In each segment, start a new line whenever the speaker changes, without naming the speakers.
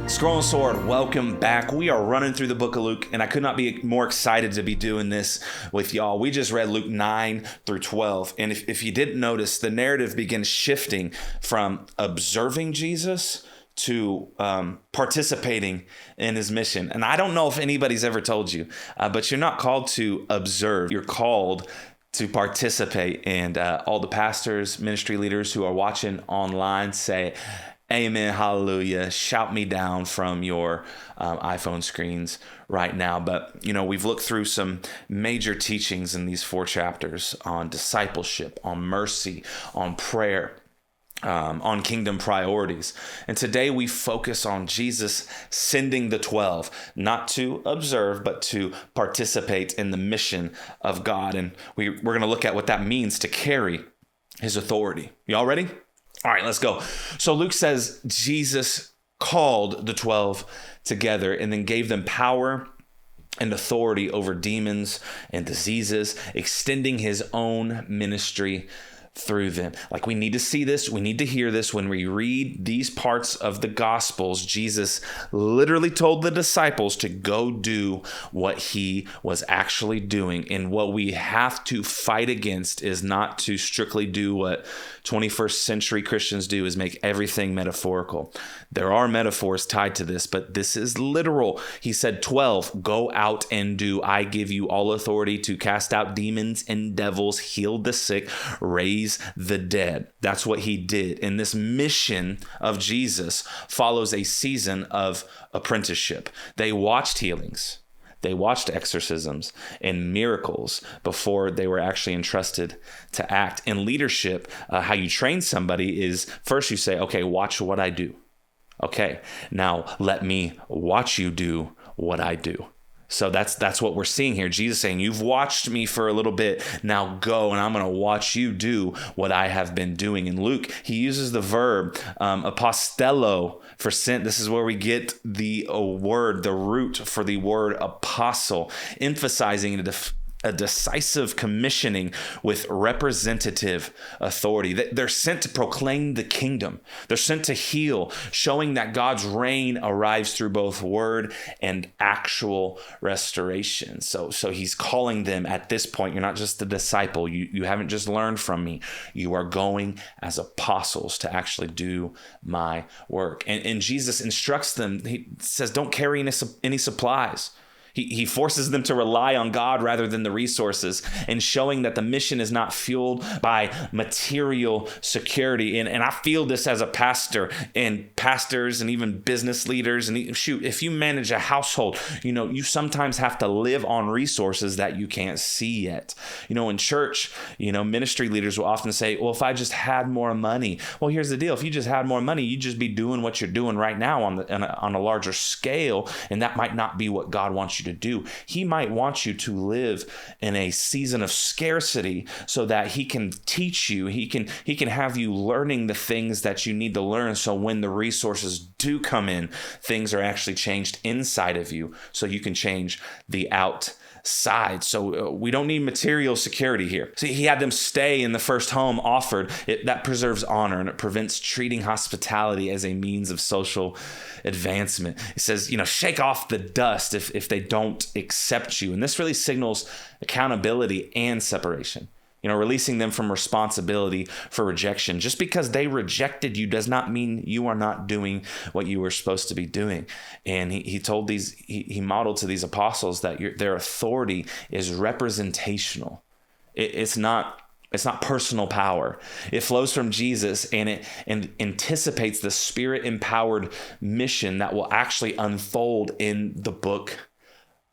Scroll and Sword, welcome back. We are running through the book of Luke, and I could not be more excited to be doing this with y'all. We just read Luke 9 through 12, and if you didn't notice, the narrative begins shifting from observing Jesus to participating in his mission. And I don't know if anybody's ever told you, but you're not called to observe. You're called to participate. And all the pastors, ministry leaders who are watching online say, amen, hallelujah, shout me down from your iPhone screens right now. But, we've looked through some major teachings in these 4 chapters on discipleship, on mercy, on prayer, on kingdom priorities. And today we focus on Jesus sending the 12, not to observe, but to participate in the mission of God. And we're going to look at what that means to carry his authority. Y'all ready? All right, let's go. So Luke says Jesus called the 12 together and then gave them power and authority over demons and diseases, extending his own ministry through them. Like, we need to see this. We need to hear this. When we read these parts of the Gospels, Jesus literally told the disciples to go do what he was actually doing. And what we have to fight against is not to strictly do what 21st century Christians do, is make everything metaphorical. There are metaphors tied to this, but this is literal. He said, 12, go out and do. I give you all authority to cast out demons and devils, heal the sick, raise the dead. That's what he did. And this mission of Jesus follows a season of apprenticeship. They watched healings. They watched exorcisms and miracles before they were actually entrusted to act. In leadership, how you train somebody is first you say, okay, watch what I do. Okay, now let me watch you do what I do. So that's what we're seeing here. Jesus saying, you've watched me for a little bit. Now go, and I'm going to watch you do what I have been doing. In Luke, he uses the verb apostello for sent. This is where we get the word, the root for the word apostle, emphasizing a decisive commissioning with representative authority. They're sent to proclaim the kingdom. They're sent to heal, showing that God's reign arrives through both word and actual restoration. So he's calling them at this point. You're not just a disciple. You haven't just learned from me. You are going as apostles to actually do my work. And Jesus instructs them. He says, don't carry any supplies. He forces them to rely on God rather than the resources, and showing that the mission is not fueled by material security. And I feel this as a pastor, and pastors and even business leaders. And if you manage a household, you sometimes have to live on resources that you can't see yet. In church, ministry leaders will often say, well, if I just had more money. Well, here's the deal. If you just had more money, you'd just be doing what you're doing right now on a larger scale. And that might not be what God wants you to do. He might want you to live in a season of scarcity so that he can teach you. He can have you learning the things that you need to learn. So when the resources do come in, things are actually changed inside of you so you can change the outside. So we don't need material security here. See, he had them stay in the first home offered. That preserves honor, and it prevents treating hospitality as a means of social advancement. It says, shake off the dust if they don't accept you. And this really signals accountability and separation. Releasing them from responsibility for rejection. Just because they rejected you does not mean you are not doing what you were supposed to be doing. And he modeled to these apostles that their authority is representational. It's not personal power. It flows from Jesus, and it anticipates the Spirit-empowered mission that will actually unfold in the book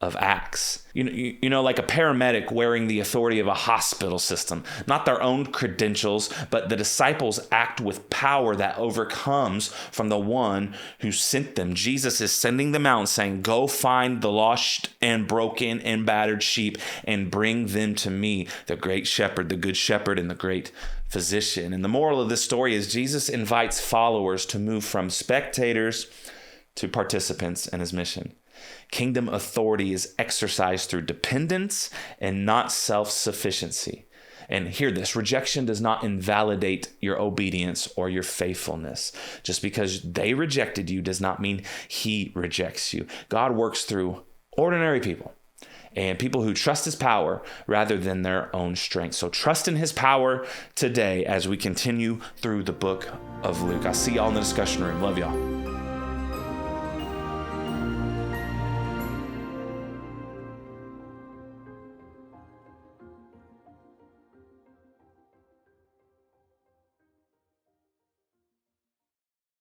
of Acts. Like a paramedic wearing the authority of a hospital system, not their own credentials, but the disciples act with power that overcomes from the one who sent them. Jesus is sending them out and saying, go find the lost and broken and battered sheep and bring them to me, the great shepherd, the good shepherd, and the great physician. And the moral of this story is Jesus invites followers to move from spectators to participants in his mission. Kingdom authority is exercised through dependence and not self-sufficiency. And hear this, rejection does not invalidate your obedience or your faithfulness. Just because they rejected you does not mean he rejects you. God works through ordinary people and people who trust his power rather than their own strength. So trust in his power today as we continue through the book of Luke. I'll see y'all in the discussion room. Love y'all.